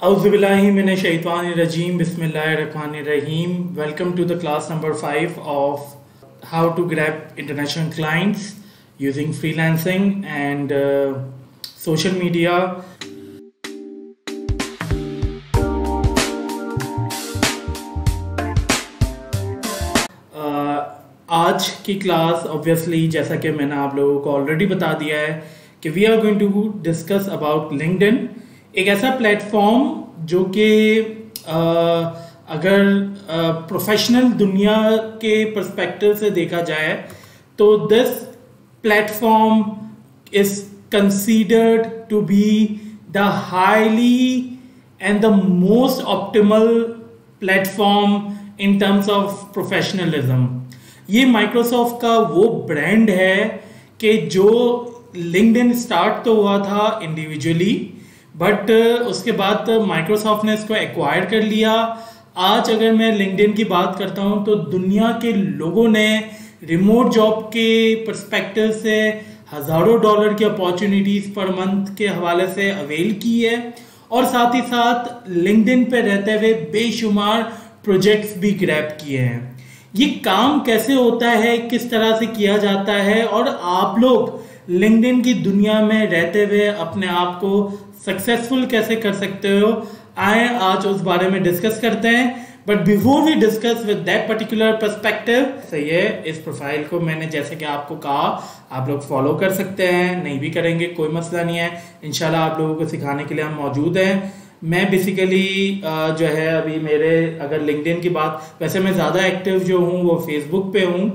Auzubillahiminash-shaytanir-rajim. Bismillahir-rahmanir-rahim. Welcome to the class number 5 of how to grab international clients using freelancing and social media. आज की class obviously जैसा कि मैंने आप लोगों को ऑलरेडी बता दिया है कि we are going to discuss about LinkedIn, एक ऐसा प्लेटफॉर्म जो कि अगर प्रोफेशनल दुनिया के पर्सपेक्टिव से देखा जाए तो this platform is considered to be the highly and the most optimal platform in terms of professionalism. ये माइक्रोसॉफ्ट का वो ब्रांड है कि जो लिंक्डइन स्टार्ट तो हुआ था इंडिविजुअली, बट उसके बाद माइक्रोसॉफ्ट ने इसको एक्वायर कर लिया। आज अगर मैं लिंक्डइन की बात करता हूं तो दुनिया के लोगों ने रिमोट जॉब के पर्सपेक्टिव से हज़ारों डॉलर की अपॉर्चुनिटीज पर मंथ के हवाले से अवेल की है और साथ ही साथ लिंक्डइन पे रहते हुए बेशुमार प्रोजेक्ट्स भी ग्रैब किए हैं। ये काम कैसे होता है, किस तरह से किया जाता है और आप लोग लिंक्डइन की दुनिया में रहते हुए अपने आप को सक्सेसफुल कैसे कर सकते हो, आए आज उस बारे में डिस्कस करते हैं। But before we discuss with that particular perspective, सही है, इस प्रोफाइल को मैंने जैसे कि आपको कहा आप लोग फॉलो कर सकते हैं, नहीं भी करेंगे कोई मसला नहीं है। इंशाल्लाह आप लोगों को सिखाने के लिए हम मौजूद हैं। मैं बेसिकली जो है अभी मेरे अगर लिंक्डइन की बात, वैसे मैं ज़्यादा एक्टिव जो हूँ वो फेसबुक पे हूँ,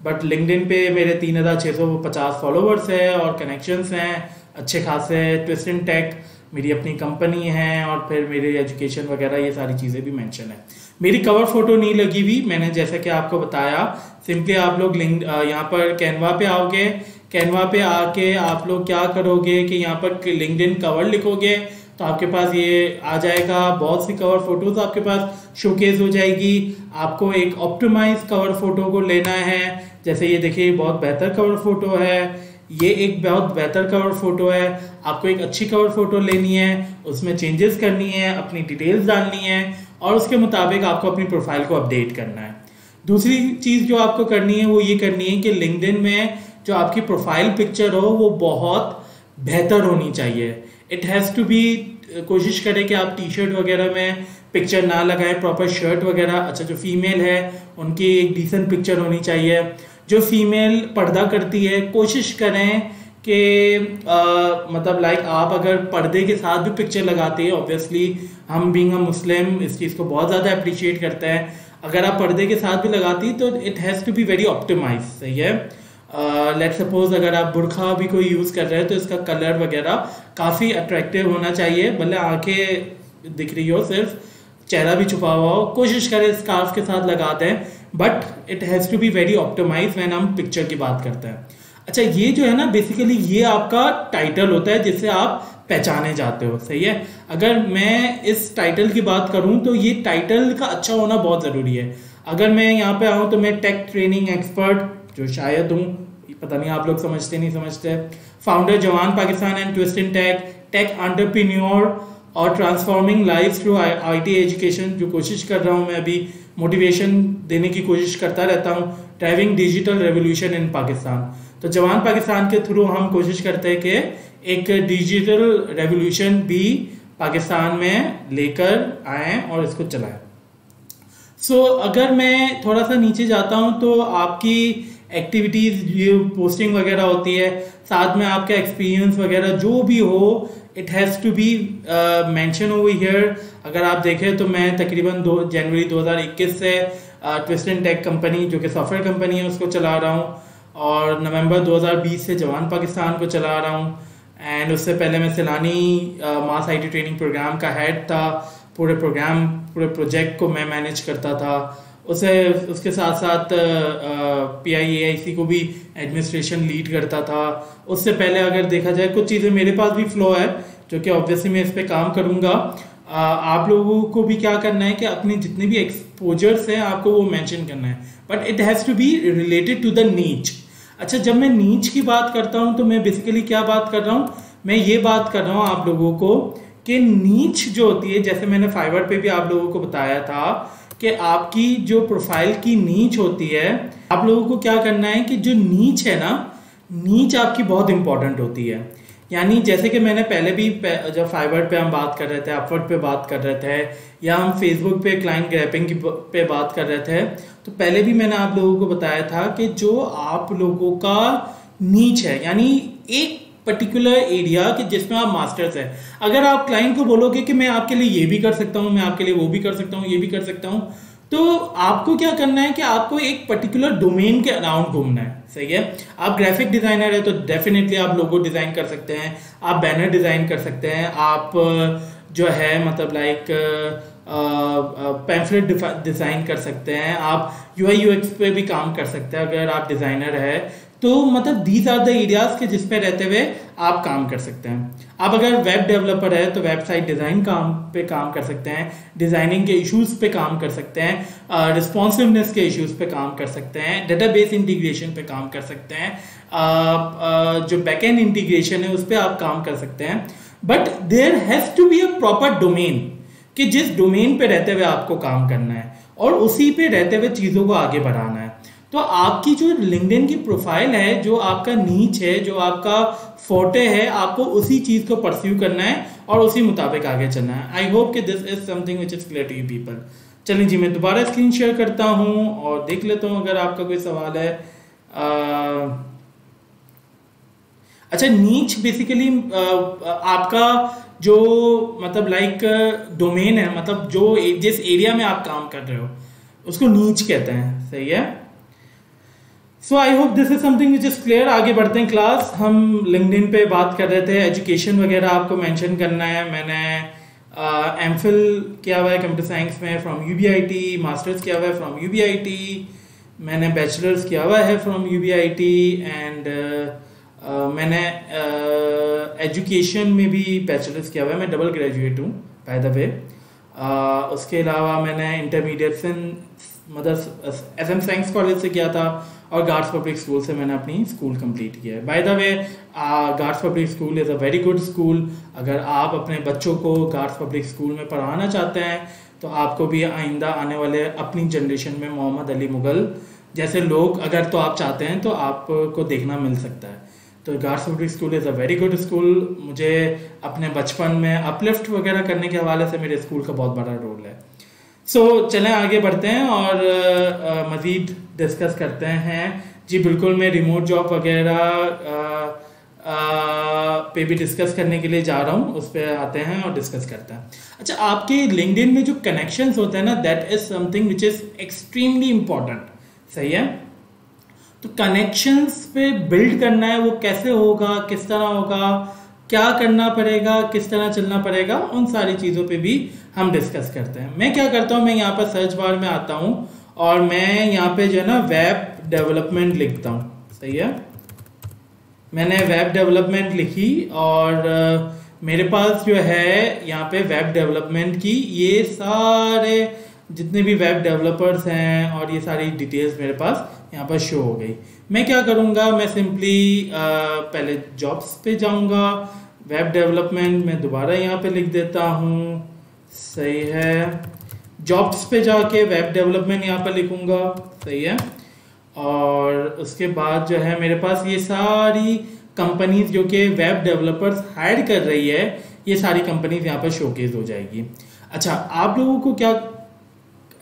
बट लिंक्डइन पे मेरे 3650 फॉलोवर्स है और कनेक्शंस हैं अच्छे खासे। ट्विस्ट इन टेक मेरी अपनी कंपनी है और फिर मेरी एजुकेशन वगैरह ये सारी चीज़ें भी मेंशन है। मेरी कवर फोटो नहीं लगी हुई, मैंने जैसा कि आपको बताया। सिंपली आप लोग यहाँ पर कैनवा पे आओगे, कैनवा पे आके आप लोग क्या करोगे कि यहाँ पर लिंक्डइन कवर लिखोगे तो आपके पास ये आ जाएगा। बहुत सी कवर फोटोज आपके पास शोकेस हो जाएगी। आपको एक ऑप्टिमाइज कवर फोटो को लेना है। जैसे ये देखिए बहुत बेहतर कवर फोटो है, ये एक बहुत बेहतर कवर फोटो है। आपको एक अच्छी कवर फोटो लेनी है, उसमें चेंजेस करनी है, अपनी डिटेल्स डालनी है और उसके मुताबिक आपको अपनी प्रोफाइल को अपडेट करना है। दूसरी चीज़ जो आपको करनी है वो ये करनी है कि लिंक्डइन में जो आपकी प्रोफाइल पिक्चर हो वो बहुत बेहतर होनी चाहिए। इट हैज़ टू बी, कोशिश करें कि आप टी शर्ट वगैरह में पिक्चर ना लगाएं, प्रॉपर शर्ट वगैरह। अच्छा, जो फीमेल है उनकी एक डिसेंट पिक्चर होनी चाहिए। जो फीमेल पर्दा करती है कोशिश करें कि मतलब लाइक आप अगर पर्दे के साथ भी पिक्चर लगाते हैं, ऑब्वियसली हम बीइंग अ मुस्लिम इस चीज़ को बहुत ज़्यादा अप्रिशिएट करते हैं। अगर आप पर्दे के साथ भी लगाती तो it has to be very optimize, सही है। लेट सपोज अगर आप बुरखा भी कोई यूज़ कर रहे हैं तो इसका कलर वगैरह काफ़ी अट्रैक्टिव होना चाहिए, भले आंखें दिख रही हो, सिर्फ चेहरा भी छुपा हुआ हो। कोशिश करें स्कार्फ के साथ लगा दें, but it has to be very optimize when हम पिक्चर की बात करते हैं। अच्छा, ये जो है ना बेसिकली ये आपका टाइटल होता है जिससे आप पहचाने जाते हो, सही है। अगर मैं इस टाइटल की बात करूं तो ये टाइटल का अच्छा होना बहुत ज़रूरी है। अगर मैं यहाँ पे आऊँ तो मैं टेक ट्रेनिंग एक्सपर्ट जो शायद हूँ, पता नहीं आप लोग समझते नहीं समझते, founder Jawan Pakistan and twist in tech, tech entrepreneur और transforming life through IT education, जो कोशिश कर रहा हूँ मैं अभी मोटिवेशन देने की कोशिश करता रहता हूँ। Driving digital revolution in Pakistan, तो जवान पाकिस्तान के थ्रू हम कोशिश करते हैं कि एक डिजिटल रेवोल्यूशन भी पाकिस्तान में लेकर आएँ और इसको चलाएं। सो अगर मैं थोड़ा सा नीचे जाता हूँ तो आपकी एक्टिविटीज़, जो पोस्टिंग वगैरह होती है, साथ में आपका एक्सपीरियंस वगैरह जो भी हो, it has to be mention over here. अगर आप देखें तो मैं तकरीबन जनवरी 2021 से ट्विस्ट इन टेक कंपनी जो कि सॉफ्टवेयर कंपनी है उसको चला रहा हूँ और नवंबर 2020 से जवान पाकिस्तान को चला रहा हूँ। एंड उससे पहले मैं सैलानी मास आईटी ट्रेनिंग प्रोग्राम का हेड था। पूरे प्रोजेक्ट को मैं मैनेज करता था। उसके साथ साथ PIAIC को भी एडमिनिस्ट्रेशन लीड करता था। उससे पहले अगर देखा जाए कुछ चीज़ें मेरे पास भी फ्लो है जो कि ऑब्वियसली मैं इस पर काम करूँगा। आप लोगों को भी क्या करना है कि अपने जितने भी एक्सपोजर्स हैं आपको वो मेंशन करना है, but it has to be related to the niche. अच्छा, जब मैं नीच की बात करता हूँ तो मैं बेसिकली क्या बात कर रहा हूँ, मैं ये बात कर रहा हूँ आप लोगों को कि नीच जो होती है, जैसे मैंने फाइवर पे भी आप लोगों को बताया था कि आपकी जो प्रोफाइल की नीच होती है, आप लोगों को क्या करना है कि जो नीच है ना, नीच आपकी बहुत इंपॉर्टेंट होती है। यानी जैसे कि मैंने पहले भी जब फाइवर पे हम बात कर रहे थे, अपवर्क पे बात कर रहे थे, या हम फेसबुक पे क्लाइंट ग्रैपिंग की पे बात कर रहे थे, तो पहले भी मैंने आप लोगों को बताया था कि जो आप लोगों का नीच है, यानी एक पर्टिकुलर एरिया कि जिसमें आप मास्टर्स है, अगर आप क्लाइंट को बोलोगे कि मैं आपके लिए ये भी कर सकता हूँ, मैं आपके लिए वो भी कर सकता हूँ, ये भी कर सकता हूँ, तो आपको क्या करना है कि आपको एक पर्टिकुलर डोमेन के अराउंड घूमना है। सही है। आप ग्राफिक डिजाइनर है तो डेफिनेटली आप लोगो डिजाइन कर सकते हैं, आप बैनर डिजाइन कर सकते हैं, आप जो है मतलब लाइक पैम्फलेट डिजाइन कर सकते हैं, आप यूआई यूएक्स पे भी काम कर सकते हैं अगर आप डिजाइनर है तो। मतलब दीज आर द एरियाज के जिसपे रहते हुए आप काम कर सकते हैं। आप अगर वेब डेवलपर है तो वेबसाइट डिजाइन पे काम कर सकते हैं, डिजाइनिंग के इश्यूज पे काम कर सकते हैं, रिस्पॉन्सिवनेस के इश्यूज पे काम कर सकते हैं, डेटाबेस इंटीग्रेशन पे काम कर सकते हैं, जो बैकएंड इंटीग्रेशन है उस पर आप काम कर सकते हैं। But there has to be a proper domain कि जिस डोमेन पे रहते हुए आपको काम करना है और उसी पे रहते हुए चीजों को आगे बढ़ाना है। तो आपकी जो लिंक्डइन की प्रोफाइल है, जो आपका नीच है, जो आपका फोटे है, आपको उसी चीज को परस्यू करना है और उसी मुताबिक आगे चलना है। आई होप कि this is something which is clear to you people. चलिए जी, मैं दोबारा स्क्रीन शेयर करता हूं और देख लेता हूं अगर आपका कोई सवाल है। अच्छा, नीच बेसिकली आपका जो मतलब लाइक डोमेन है, मतलब जो जिस एरिया में आप काम कर रहे हो उसको नीच कहते हैं। सही है। So I hope this is something which is clear. आगे बढ़ते हैं क्लास। हम लिंक्डइन पे बात कर रहे थे, एजुकेशन वगैरह आपको मेंशन करना है। मैंने एमफिल किया हुआ है कंप्यूटर साइंस में फ्रॉम यूबीआईटी, मास्टर्स किया हुआ है फ्रॉम यूबीआईटी, मैंने बैचलर्स किया हुआ है फ्रॉम यूबीआईटी एंड मैंने एजुकेशन में भी बैचलर्स किया हुआ है। मैं डबल ग्रेजुएट हूँ बाय द वे। उसके अलावा मैंने इंटरमीडिएट मतलब एसएम साइंस कॉलेज से किया था और गार्ड्स पब्लिक स्कूल से मैंने अपनी स्कूल कंप्लीट किया है। By the way, guards public school is a very good school. अगर आप अपने बच्चों को गार्ड्स पब्लिक स्कूल में पढ़ाना चाहते हैं तो आपको भी आइंदा आने वाले अपनी जनरेशन में मोहम्मद अली मुगल जैसे लोग अगर तो आप चाहते हैं तो आपको देखना मिल सकता है। तो guards public school is a very good school. मुझे अपने बचपन में अपलिफ्ट वगैरह करने के हवाले से मेरे स्कूल का बहुत बड़ा रोल है। सो चलें आगे बढ़ते हैं और मज़ीद डिस्कस करते हैं। जी बिल्कुल, मैं रिमोट जॉब वगैरह पे भी डिस्कस करने के लिए जा रहा हूँ, उस पर आते हैं और डिस्कस करते हैं। अच्छा, आपके लिंक्डइन में जो कनेक्शंस होते हैं ना, that is something which is extremely important. सही है। तो कनेक्शंस पे बिल्ड करना है, वो कैसे होगा, किस तरह होगा, क्या करना पड़ेगा, किस तरह चलना पड़ेगा, उन सारी चीज़ों पे भी हम डिस्कस करते हैं। मैं क्या करता हूँ, मैं यहाँ पर सर्च बार में आता हूँ और मैं यहाँ पे जो है ना वेब डेवलपमेंट लिखता हूँ। सही है। मैंने वेब डेवलपमेंट लिखी और मेरे पास जो है यहाँ पे वेब डेवलपमेंट की ये सारे जितने भी वेब डेवलपर्स हैं और ये सारी डिटेल्स मेरे पास यहाँ पर शो हो गई। मैं क्या करूँगा, मैं सिंपली पहले जॉब्स पे जाऊँगा, वेब डेवलपमेंट मैं दोबारा यहाँ पे लिख देता हूँ। सही है। जॉब्स पे जाके वेब डेवलपमेंट यहाँ पर लिखूँगा। सही है। और उसके बाद जो है मेरे पास ये सारी कंपनीज जो कि वेब डेवलपर्स हायर कर रही है, ये सारी कंपनीज यहाँ पर शोकेस हो जाएगी। अच्छा, आप लोगों को क्या,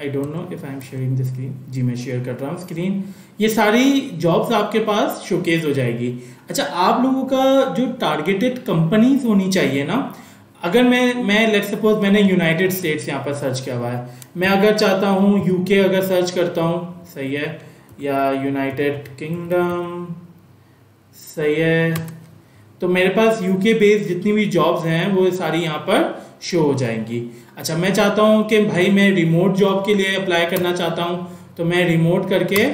I don't know if I am sharing the screen. जी मैं शेयर कर रहा हूँ स्क्रीन। ये सारी जॉब्स आपके पास शोकेस हो जाएगी। अच्छा, आप लोगों का जो टारगेटेड कंपनीज होनी चाहिए ना, अगर मैं लेट्स सपोज मैंने यूनाइटेड स्टेट्स यहाँ पर सर्च किया हुआ है, मैं अगर चाहता हूँ यूके अगर सर्च करता हूँ, सही है, या यूनाइटेड किंगडम, सही है, तो मेरे पास यूके बेस्ड जितनी भी जॉब्स हैं वो सारी यहाँ पर शो हो जाएंगी। अच्छा, मैं चाहता हूँ कि भाई मैं रिमोट जॉब के लिए अप्लाई करना चाहता हूँ, तो मैं रिमोट करके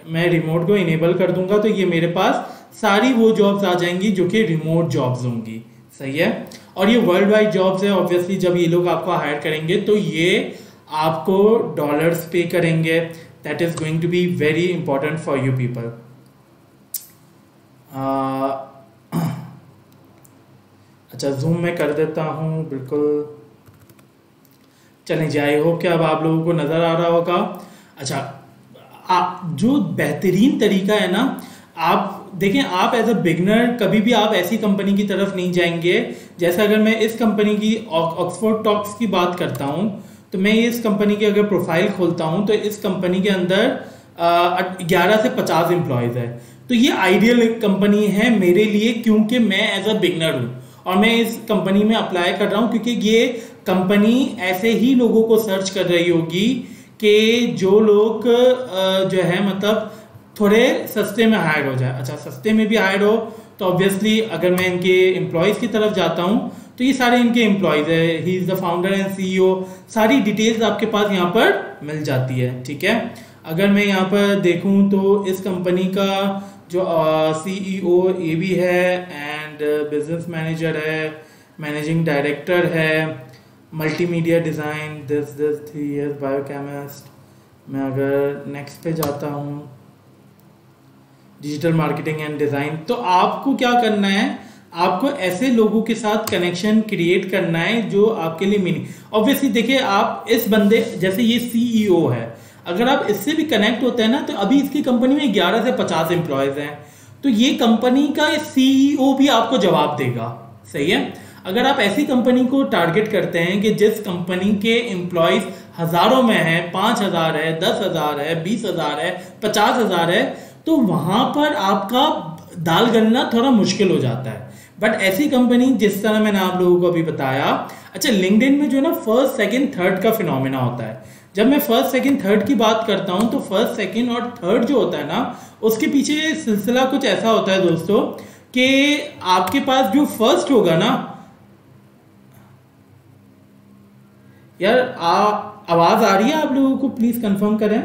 मैं रिमोट को इनेबल कर दूंगा, तो ये मेरे पास सारी वो जॉब्स आ जाएंगी जो कि रिमोट जॉब्स होंगी। सही है। और ये वर्ल्ड वाइड जॉब्स है। ऑब्वियसली जब ये लोग आपको हायर करेंगे तो ये आपको डॉलर्स पे करेंगे। That is going to be very important for you people. अच्छा जूम में कर देता हूँ बिल्कुल। चलें जी, आई होप कि अब आप लोगों को नज़र आ रहा होगा। अच्छा, जो बेहतरीन तरीका है ना, आप देखें, आप एज अ बिगनर कभी भी आप ऐसी कंपनी की तरफ नहीं जाएंगे। जैसे अगर मैं इस कंपनी की ऑक्सफोर्ड टॉक्स की बात करता हूँ, तो मैं इस कंपनी की अगर प्रोफाइल खोलता हूँ तो इस कंपनी के अंदर 11 से 50 एम्प्लॉयज़ है। तो ये आइडियल कंपनी है मेरे लिए, क्योंकि मैं एज अ बिगनर हूँ और मैं इस कंपनी में अप्लाई कर रहा हूँ, क्योंकि ये कंपनी ऐसे ही लोगों को सर्च कर रही होगी कि जो लोग जो है मतलब थोड़े सस्ते में हायर हो जाए। अच्छा, सस्ते में भी हायर हो तो ऑब्वियसली अगर मैं इनके एम्प्लॉयज़ की तरफ जाता हूँ तो ये सारे इनके एम्प्लॉयज़ है, he is the founder and CEO, सारी डिटेल्स आपके पास यहाँ पर मिल जाती है। ठीक है, अगर मैं यहाँ पर देखूँ तो इस कंपनी का जो सीईओ ये भी है एंड बिजनेस मैनेजर है, मैनेजिंग डायरेक्टर है, multimedia design, this 3 years biochemist. मैं अगर नेक्स्ट पे जाता हूँ, डिजिटल मार्केटिंग एंड डिज़ाइन, तो आपको क्या करना है, आपको ऐसे लोगों के साथ कनेक्शन क्रिएट करना है जो आपके लिए मीनिंग। ऑब्वियसली देखिए, आप इस बंदे जैसे ये सीईओ है, अगर आप इससे भी कनेक्ट होते हैं ना, तो अभी इसकी कंपनी में 11 से 50 एम्प्लॉयज हैं, तो ये कंपनी का सीईओ भी आपको जवाब देगा। सही है, अगर आप ऐसी कंपनी को टारगेट करते हैं कि जिस कंपनी के एम्प्लॉयज हजारों में है, 5,000 है, 10,000 है, 20,000 है, 50,000 है, तो वहां पर आपका दाल गलना थोड़ा मुश्किल हो जाता है। बट ऐसी कंपनी जिस तरह मैंने आप लोगों को अभी बताया, अच्छा लिंक्डइन में जो है ना फर्स्ट सेकंड थर्ड का फिनोमेना होता है। जब मैं फर्स्ट सेकंड थर्ड की बात करता हूं तो फर्स्ट सेकंड और थर्ड जो होता है ना, उसके पीछे सिलसिला कुछ ऐसा होता है दोस्तों कि आपके पास जो फर्स्ट होगा ना, यार आवाज आ रही है आप लोगों को, प्लीज कंफर्म करें।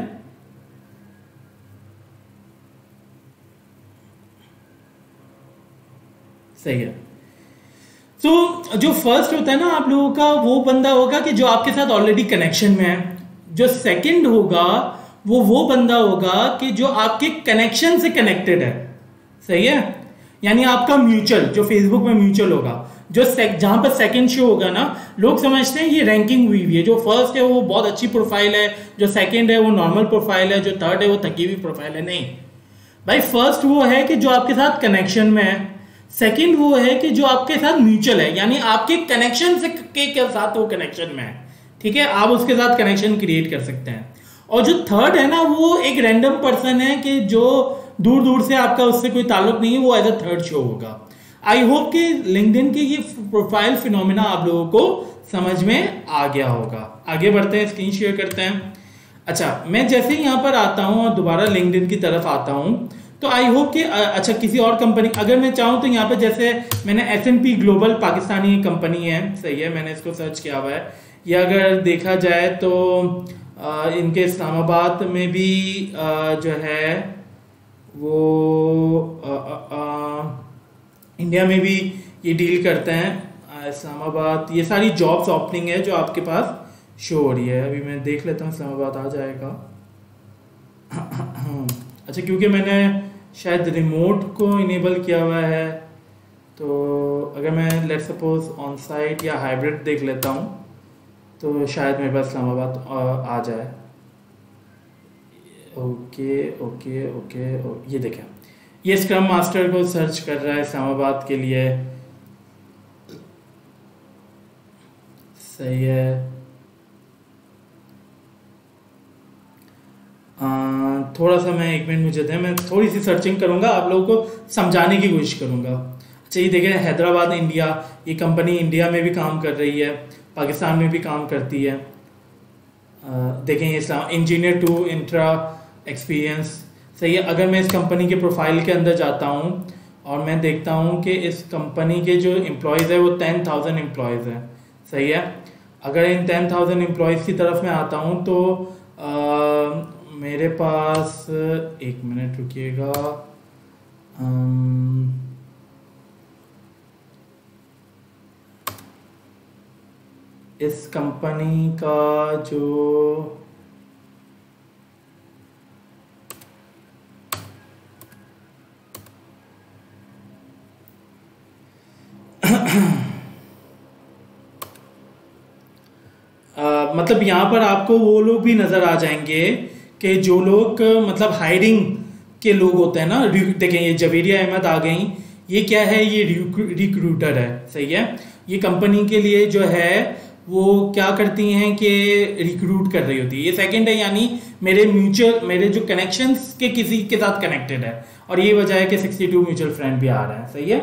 सही है। तो जो फर्स्ट होता है ना आप लोगों का, वो बंदा होगा कि जो आपके साथ ऑलरेडी कनेक्शन में है। जो सेकंड होगा वो बंदा होगा कि जो आपके कनेक्शन से कनेक्टेड है। सही है, यानी आपका म्यूचुअल, जो फेसबुक में म्यूचुअल होगा, जो जहां पर सेकंड शो होगा ना, लोग समझते हैं ये रैंकिंग हुई हुई है, जो फर्स्ट है वो बहुत अच्छी प्रोफाइल है, जो सेकंड है वो नॉर्मल प्रोफाइल है, जो थर्ड है वो थकी हुई प्रोफाइल है। नहीं भाई, फर्स्ट वो है कि जो आपके साथ कनेक्शन में है, सेकंड वो है कि जो आपके साथ म्यूचुअल है, यानी आपके कनेक्शन से के साथ वो कनेक्शन में है। ठीक है, आप उसके साथ कनेक्शन क्रिएट कर सकते हैं। और जो थर्ड है ना, वो एक रैंडम पर्सन है कि जो दूर दूर से आपका उससे कोई ताल्लुक नहीं है, वो एज अ थर्ड शो होगा। आई होप कि लिंक्डइन के ये प्रोफाइल फिनोमिना आप लोगों को समझ में आ गया होगा। आगे बढ़ते हैं, स्क्रीन शेयर करते हैं। अच्छा, मैं जैसे ही यहाँ पर आता हूँ और दोबारा लिंक्डइन की तरफ आता हूँ, तो आई होप कि अच्छा किसी और कंपनी अगर मैं चाहूँ तो यहाँ पे जैसे मैंने S&P ग्लोबल पाकिस्तानी कंपनी है, सही है, मैंने इसको सर्च किया हुआ है। ये अगर देखा जाए तो इनके इस्लामाबाद में भी जो है वो इंडिया में भी ये डील करते हैं। इस्लामाबाद, ये सारी जॉब्स ओपनिंग है जो आपके पास शो हो रही है। अभी मैं देख लेता हूँ, इस्लामाबाद आ जाएगा। अच्छा, क्योंकि मैंने शायद रिमोट को इनेबल किया हुआ है, तो अगर मैं लेट सपोज ऑन साइट या हाइब्रिड देख लेता हूँ तो शायद मेरे पास इस्लामाबाद आ जाए। ओके ओके ओके, ये देखें, ये स्क्रम मास्टर को सर्च कर रहा है इस्लामाबाद के लिए। सही है। थोड़ा सा मैं 1 मिनट मुझे दें, मैं थोड़ी सी सर्चिंग करूंगा, आप लोगों को समझाने की कोशिश करूंगा। अच्छा, ये देखें, हैदराबाद इंडिया, ये कंपनी इंडिया में भी काम कर रही है, पाकिस्तान में भी काम करती है। देखें, इस्लाम इंजीनियर टू इंट्रा एक्सपीरियंस। सही है, अगर मैं इस कंपनी के प्रोफाइल के अंदर जाता हूँ और मैं देखता हूँ कि इस कंपनी के जो एम्प्लॉयज़ है वो 10,000 एम्प्लॉयज़ हैं। सही है, अगर इन 10,000 एम्प्लॉयज़ की तरफ मैं आता हूँ तो मेरे पास 1 मिनट रुकिएगा। इस कंपनी का जो मतलब यहाँ पर आपको वो लोग भी नजर आ जाएंगे कि जो लोग मतलब हायरिंग के लोग होते हैं ना, देखें ये जवेरिया अहमद आ गई, ये क्या है, ये रिक्रूटर है, सही है। ये कंपनी के लिए जो है वो क्या करती हैं कि रिक्रूट कर रही होती है। ये सेकंड है, यानी मेरे जो कनेक्शंस के किसी के साथ कनेक्टेड है, और ये वजह है कि 62 म्यूचुअल फ्रेंड भी आ रहे हैं, सही है।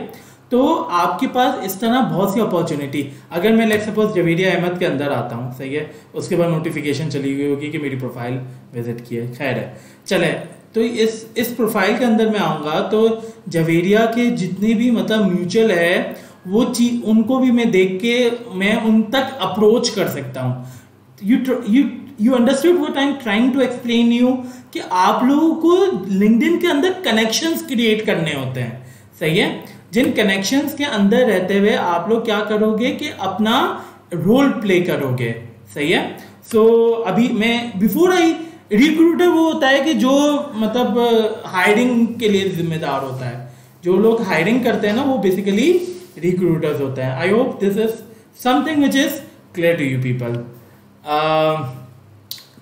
तो आपके पास इस तरह बहुत सी अपॉर्चुनिटी, अगर मैं लेट्स सपोज जवेरिया अहमद के अंदर आता हूँ, सही है, उसके बाद नोटिफिकेशन चली गई होगी कि मेरी प्रोफाइल विजिट की है, खैर है, चले, तो इस प्रोफाइल के अंदर मैं आऊँगा तो जवेरिया के जितने भी मतलब म्यूचुअल है वो चीज उनको भी मैं देख के मैं उन तक अप्रोच कर सकता हूँ। You understood what I am trying to explain you, कि आप लोगों को लिंक्डइन के अंदर कनेक्शंस क्रिएट करने होते हैं, सही है। जिन कनेक्शंस के अंदर रहते हुए आप लोग क्या करोगे कि अपना रोल प्ले करोगे, सही है। सो अभी मैं बिफोर आई रिक्रूटर वो होता है कि जो मतलब हायरिंग के लिए जिम्मेदार होता है, जो लोग हायरिंग करते हैं ना वो बेसिकली रिक्रूटर्स होते हैं। I hope this is something which is clear to you people.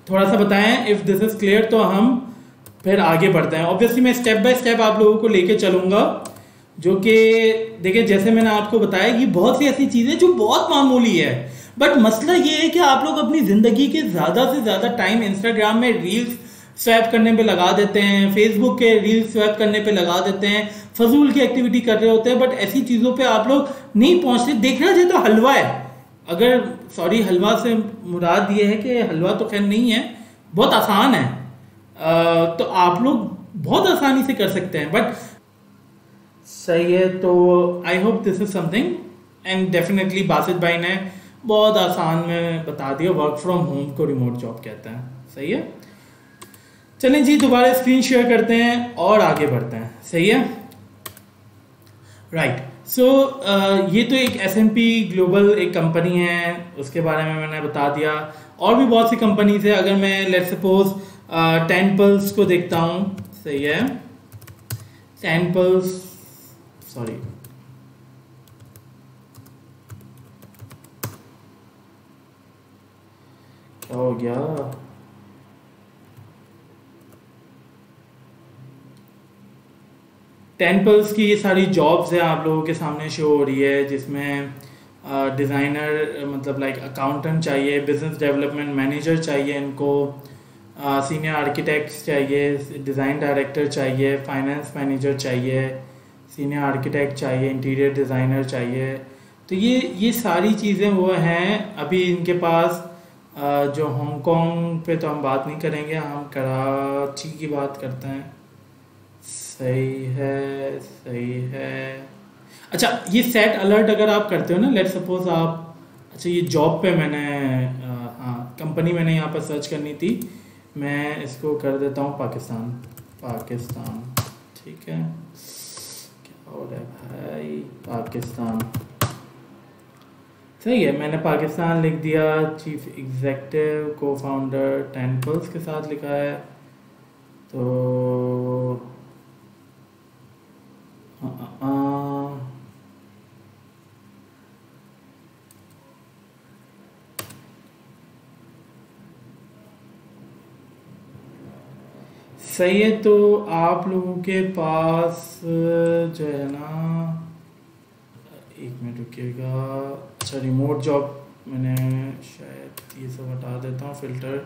थोड़ा सा बताएं इफ दिस इज क्लियर, तो हम फिर आगे बढ़ते हैं। ऑब्वियसली मैं स्टेप बाय स्टेप आप लोगों को लेके चलूंगा, जो कि देखिए जैसे मैंने आपको बताया कि बहुत सी ऐसी चीजें जो बहुत मामूली है, बट मसला ये है कि आप लोग अपनी जिंदगी के ज्यादा से ज्यादा टाइम इंस्टाग्राम में रील्स स्वैप करने पे लगा देते हैं, फेसबुक के रील्स स्वैप करने पे लगा देते हैं, फजूल की एक्टिविटी कर रहे होते हैं, बट ऐसी चीजों पे आप लोग नहीं पहुंचते। देखना चाहिए तो हलवा है, अगर सॉरी हलवा से मुराद ये है कि हलवा तो खैर नहीं है, बहुत आसान है, तो आप लोग बहुत आसानी से कर सकते हैं, बट सही है। तो आई hope this is something, and definitely Basit भाई ने बहुत आसान में बता दिया, वर्क फ्रॉम होम को रिमोट जॉब कहते हैं, सही है। चलें जी दोबारा स्क्रीन शेयर करते हैं और आगे बढ़ते हैं, सही है, राइट। सो ये तो एक S&P ग्लोबल एक कंपनी है, उसके बारे में मैंने बता दिया। और भी बहुत सी कंपनीज है, अगर मैं लेट्स सपोज टेम्पल्स को देखता हूँ, सही है, टेम्पल्स सॉरी क्या हो गया, टेम्पल्स की ये सारी जॉब्स हैं आप लोगों के सामने शो हो रही है, जिसमें डिज़ाइनर मतलब लाइक अकाउंटेंट चाहिए, बिजनेस डेवलपमेंट मैनेजर चाहिए इनको, सीनियर आर्किटेक्ट्स चाहिए, डिज़ाइन डायरेक्टर चाहिए, फाइनेंस मैनेजर चाहिए, सीनियर आर्किटेक्ट चाहिए, इंटीरियर डिज़ाइनर चाहिए। तो ये सारी चीज़ें वो हैं अभी इनके पास। जो हांगकांग पे तो हम बात नहीं करेंगे, हम कराची की बात करते हैं, सही है सही है। अच्छा ये सेट अलर्ट अगर आप करते हो ना, लेट सपोज आप, अच्छा ये जॉब पे मैंने हाँ कंपनी मैंने यहाँ पर सर्च करनी थी, मैं इसको कर देता हूँ पाकिस्तान, ठीक है, क्या हो रहा है भाई, पाकिस्तान, सही है, मैंने पाकिस्तान लिख दिया, चीफ एग्जीक्यूटिव को फाउंडर टेम्पल्स के साथ लिखा है, तो सही है। तो आप लोगों के पास जो है ना, एक मिनट रुकिएगा, अच्छा रिमोट जॉब मैंने शायद ये सब हटा देता हूँ फिल्टर,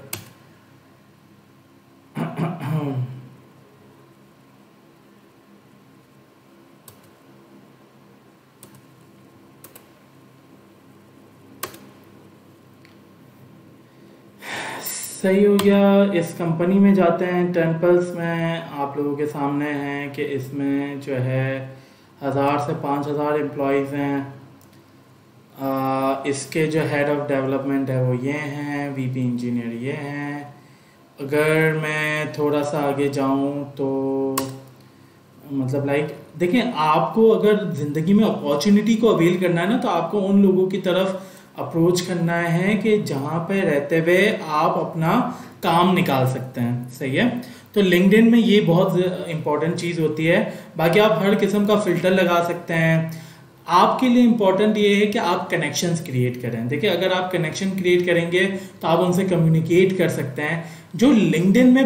सही हो गया। इस कंपनी में जाते हैं, टेम्पल्स में आप लोगों के सामने हैं कि इसमें जो है 1000 से 5000 एम्प्लॉयज़ हैं। इसके जो हेड ऑफ डेवलपमेंट है वो ये हैं, वीपी इंजीनियर ये हैं। अगर मैं थोड़ा सा आगे जाऊं तो मतलब लाइक देखें, आपको अगर ज़िंदगी में अपॉर्चुनिटी को अवेल करना है ना, तो आपको उन लोगों की तरफ अप्रोच करना है कि जहाँ पे रहते हुए आप अपना काम निकाल सकते हैं, सही है। तो लिंक्डइन में ये बहुत इंपॉर्टेंट चीज़ होती है। बाकी आप हर किस्म का फ़िल्टर लगा सकते हैं, आपके लिए इम्पोर्टेंट ये है कि आप कनेक्शंस क्रिएट करें। देखिए, अगर आप कनेक्शन क्रिएट करेंगे तो आप उनसे कम्युनिकेट कर सकते हैं। जो लिंक्डइन में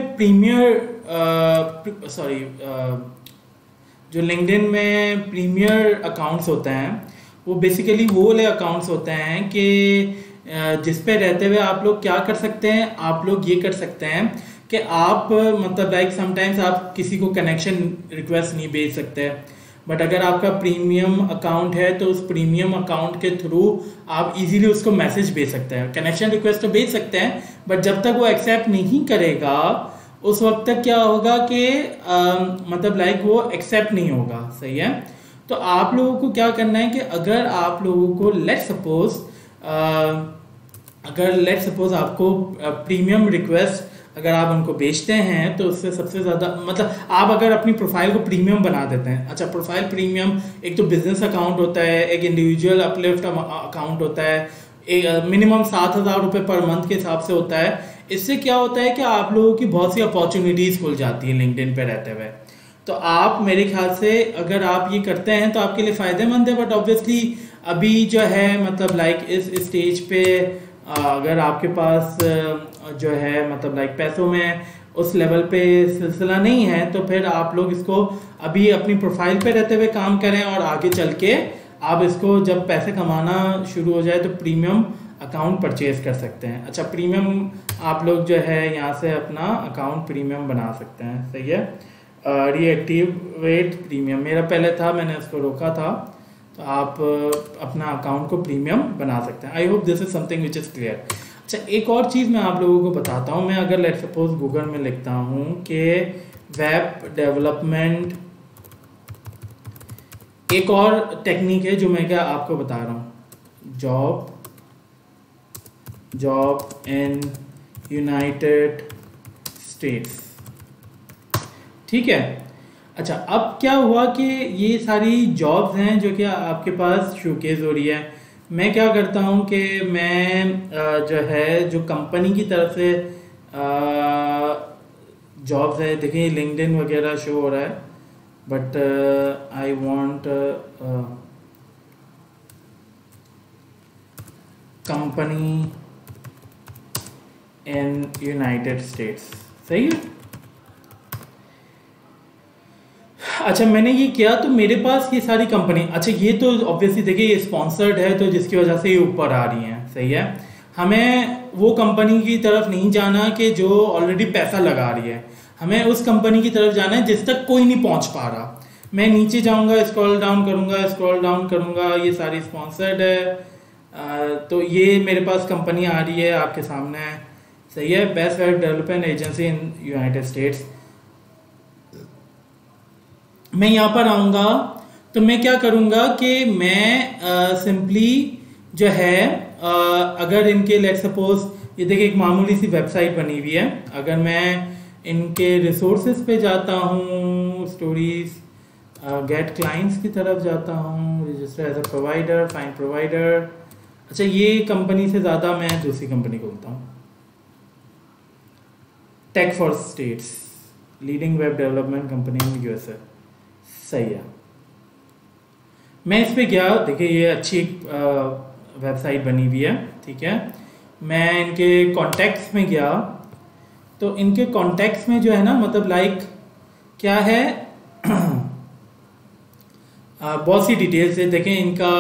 जो लिंक्डइन में प्रीमियर अकाउंट्स होते हैं वो बेसिकली वो वाले अकाउंट्स होते हैं कि जिस पे रहते हुए आप लोग क्या कर सकते हैं, आप लोग ये कर सकते हैं कि आप मतलब लाइक समटाइम्स आप किसी को कनेक्शन रिक्वेस्ट नहीं भेज सकते, बट अगर आपका प्रीमियम अकाउंट है तो उस प्रीमियम अकाउंट के थ्रू आप इजीली उसको मैसेज भेज सकते हैं। कनेक्शन रिक्वेस्ट तो भेज सकते हैं, बट जब तक वो एक्सेप्ट नहीं करेगा उस वक्त तक क्या होगा कि मतलब लाइक वो एक्सेप्ट नहीं होगा। सही है। तो आप लोगों को क्या करना है कि अगर आप लोगों को लेट सपोज आपको प्रीमियम रिक्वेस्ट अगर आप उनको बेचते हैं तो उससे सबसे ज़्यादा मतलब आप अगर अपनी प्रोफाइल को प्रीमियम बना देते हैं। अच्छा, प्रोफाइल प्रीमियम एक तो बिजनेस अकाउंट होता है, एक इंडिविजुअल अपलिफ्ट अकाउंट होता है, एक मिनिमम 7,000 रुपये पर मंथ के हिसाब से होता है। इससे क्या होता है कि आप लोगों की बहुत सी अपॉर्चुनिटीज़ खुल जाती है लिंक्डइन पे रहते हुए। तो आप मेरे ख्याल से अगर आप ये करते हैं तो आपके लिए फ़ायदेमंद है, बट ऑब्वियसली अभी जो है मतलब लाइक इस स्टेज पे अगर आपके पास जो है मतलब लाइक पैसों में उस लेवल पे सिलसिला नहीं है तो फिर आप लोग इसको अभी अपनी प्रोफाइल पे रहते हुए काम करें और आगे चल के आप इसको जब पैसे कमाना शुरू हो जाए तो प्रीमियम अकाउंट परचेज कर सकते हैं। अच्छा, प्रीमियम आप लोग जो है यहाँ से अपना अकाउंट प्रीमियम बना सकते हैं। सही है। रीएक्टिवेट प्रीमियम मेरा पहले था, मैंने उसको रोका था, तो आप अपना अकाउंट को प्रीमियम बना सकते हैं। I hope this is something which is clear. अच्छा, एक और चीज़ मैं आप लोगों को बताता हूँ। मैं अगर लेट सपोज गूगल में लिखता हूँ कि वेब डेवलपमेंट, एक और टेक्निक है जो मैं क्या आपको बता रहा हूँ, जॉब इन यूनाइटेड स्टेट्स। ठीक है। अच्छा, अब क्या हुआ कि ये सारी जॉब्स हैं जो कि आपके पास शोकेस हो रही है। मैं क्या करता हूँ कि मैं जो है जो कंपनी की तरफ से जॉब्स है, देखिए लिंक्डइन वगैरह शो हो रहा है, but I want company in United states. सही है। अच्छा, मैंने ये किया तो मेरे पास ये सारी कंपनी, अच्छा ये तो ऑब्वियसली देखिए ये स्पॉन्सर्ड है तो जिसकी वजह से ये ऊपर आ रही हैं। सही है। हमें वो कंपनी की तरफ नहीं जाना कि जो ऑलरेडी पैसा लगा रही है, हमें उस कंपनी की तरफ जाना है जिस तक कोई नहीं पहुंच पा रहा। मैं नीचे जाऊंगा, स्क्रॉल डाउन करूंगा, ये सारी स्पॉन्सर्ड है। तो ये मेरे पास कंपनी आ रही है आपके सामने। सही है। Best web development agency in United states. मैं यहाँ पर आऊँगा तो मैं क्या करूँगा कि मैं सिंपली जो है अगर इनके लेट सपोज ये देखिए एक मामूली सी वेबसाइट बनी हुई है, अगर मैं इनके रिसोर्सेज पे जाता हूँ, स्टोरीज, गेट क्लाइंट्स की तरफ जाता हूँ, register as a provider, find provider. अच्छा, ये कंपनी से ज़्यादा मैं दूसरी कंपनी को बोलता हूँ, take for states, leading web development company in USA. सही है। मैं इस पे गया, देखिए ये अच्छी वेबसाइट बनी हुई है। ठीक है। मैं इनके कॉन्टैक्ट्स में गया तो इनके कॉन्टैक्ट्स में जो है ना मतलब लाइक क्या है बहुत सी डिटेल्स है। देखें इनका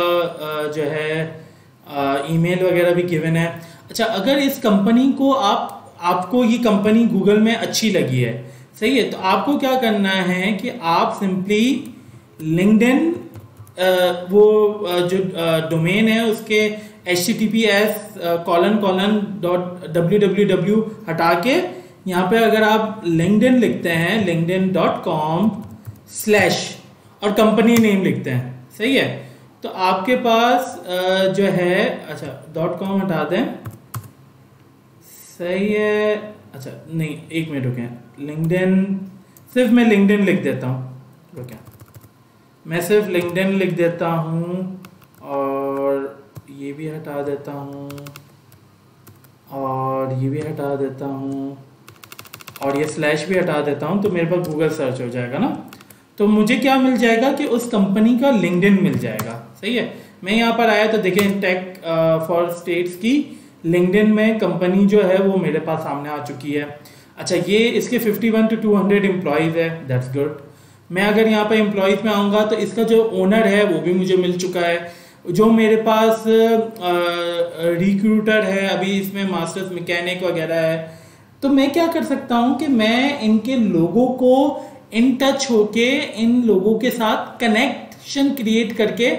जो है ईमेल वगैरह भी गिवन है। अच्छा, अगर इस कंपनी को आपको ये कंपनी गूगल में अच्छी लगी है, सही है, तो आपको क्या करना है कि आप सिंपली लिंक्डइन वो जो डोमेन है उसके https://www हटा के यहाँ पे अगर आप लिंक्डइन लिखते हैं linkedin.com/ और कंपनी नेम लिखते हैं, सही है, तो आपके पास जो है अच्छा .com हटा दें। सही है। अच्छा नहीं, एक मिनट रुकें, लिंक्डइन सिर्फ मैं लिंक्डइन लिख देता हूँ, रुकें, मैं सिर्फ लिंक्डइन लिख देता हूँ और ये भी हटा देता हूँ और ये भी हटा देता हूँ और ये स्लैश भी हटा देता हूँ, तो मेरे पास गूगल सर्च हो जाएगा ना, तो मुझे क्या मिल जाएगा कि उस कंपनी का लिंक्डइन मिल जाएगा। सही है। मैं यहाँ पर आया तो देखें टेक फॉर स्टेट्स की लिंक्डइन में कंपनी जो है वो मेरे पास सामने आ चुकी है। अच्छा, ये इसके 51 to 200 एम्प्लॉयज़ है, दैट्स गुड। मैं अगर यहाँ पर एम्प्लॉयज़ में आऊँगा तो इसका जो ओनर है वो भी मुझे मिल चुका है। जो मेरे पास रिक्रूटर है, अभी इसमें मास्टर्स मैकेनिक वगैरह है, तो मैं क्या कर सकता हूँ कि मैं इनके लोगों को इन टच होके इन लोगों के साथ कनेक्शन क्रिएट करके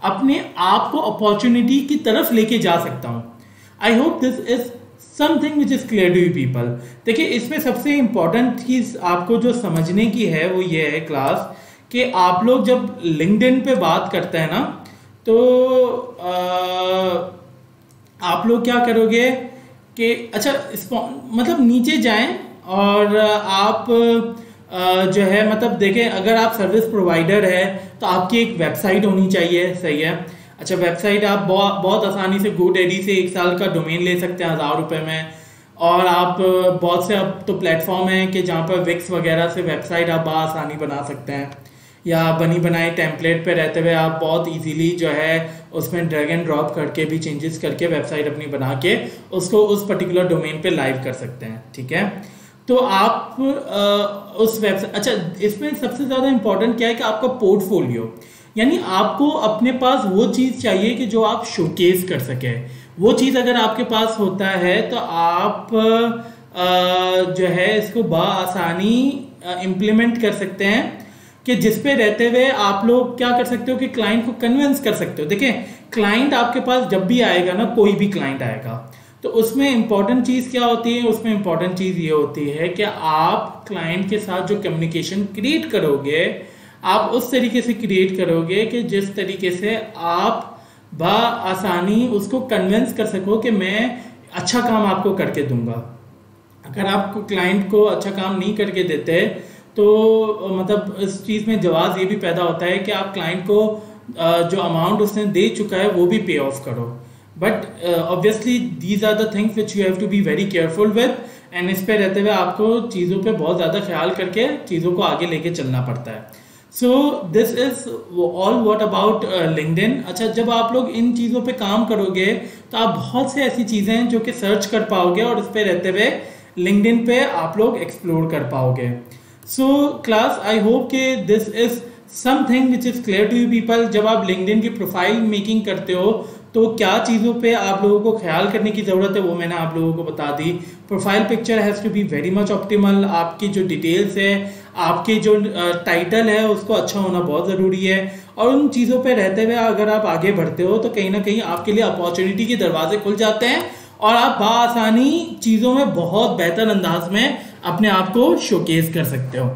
अपने आप को अपॉर्चुनिटी की तरफ लेके जा सकता हूँ। I hope this is something which is clear to you people. देखिए, इसमें सबसे इंपॉर्टेंट चीज आपको जो समझने की है वो ये है क्लास, कि आप लोग जब लिंक्डइन पे बात करते हैं ना, तो आप लोग क्या करोगे कि अच्छा मतलब नीचे जाएं और आप जो है मतलब देखें, अगर आप सर्विस प्रोवाइडर है तो आपकी एक वेबसाइट होनी चाहिए, सही है। अच्छा, वेबसाइट आप बहुत आसानी से GoDaddy से 1 साल का डोमेन ले सकते हैं 1000 रुपये में। और आप बहुत से अब तो प्लेटफॉर्म हैं कि जहाँ पर विक्स वगैरह से वेबसाइट आप आसानी बना सकते हैं, या बनी बनाई टेम्पलेट पे रहते हुए आप बहुत इजीली जो है उसमें ड्रैग एंड ड्रॉप करके भी चेंजेस करके वेबसाइट अपनी बना के उसको उस पर्टिकुलर डोमेन पे लाइव कर सकते हैं, ठीक है। तो आप उस वेबसाइट, अच्छा इसमें सबसे ज़्यादा इंपॉर्टेंट क्या है कि आपका पोर्टफोलियो, यानी आपको अपने पास वो चीज़ चाहिए कि जो आप शोकेस कर सके। वो चीज़ अगर आपके पास होता है तो आप जो है इसको बआसानी इम्प्लीमेंट कर सकते हैं, कि जिस पे रहते हुए आप लोग क्या कर सकते हो कि क्लाइंट को कन्विंस कर सकते हो। देखें, क्लाइंट आपके पास जब भी आएगा ना, कोई भी क्लाइंट आएगा, तो उसमें इंपॉर्टेंट चीज़ क्या होती है, उसमें इंपॉर्टेंट चीज़ ये होती है कि आप क्लाइंट के साथ जो कम्युनिकेशन क्रिएट करोगे, आप उस तरीके से क्रिएट करोगे कि जिस तरीके से आप बआसानी उसको कन्विंस कर सको कि मैं अच्छा काम आपको करके दूंगा। अगर आपको क्लाइंट को अच्छा काम नहीं करके देते तो मतलब इस चीज़ में जवाब ये भी पैदा होता है कि आप क्लाइंट को जो अमाउंट उसने दे चुका है वो भी पे ऑफ करो। But obviously these are the things which you have to be very careful with, and इस पे रहते हुए आपको चीज़ों पे बहुत ज़्यादा ख्याल करके चीज़ों को आगे लेके चलना पड़ता है। So this is all what about LinkedIn. अच्छा, जब आप लोग इन चीज़ों पे काम करोगे तो आप बहुत से ऐसी चीज़ें हैं जो कि सर्च कर पाओगे और इस पे रहते हुए लिंक्डइन पे आप लोग एक्सप्लोर कर पाओगे। सो क्लास, आई होप कि this is something which is clear to you people. जब आप लिंक्डइन की प्रोफाइल मेकिंग करते हो तो क्या चीज़ों पे आप लोगों को ख्याल करने की ज़रूरत है वो मैंने आप लोगों को बता दी। Profile picture has to be very much optimal. आपकी जो डिटेल्स है, आपके जो टाइटल है उसको अच्छा होना बहुत ज़रूरी है। और उन चीज़ों पे रहते हुए अगर आप आगे बढ़ते हो तो कहीं ना कहीं आपके लिए अपॉर्चुनिटी के दरवाजे खुल जाते हैं और आप बआसानी चीज़ों में बहुत बेहतर अंदाज में अपने आप को शोकेस कर सकते हो।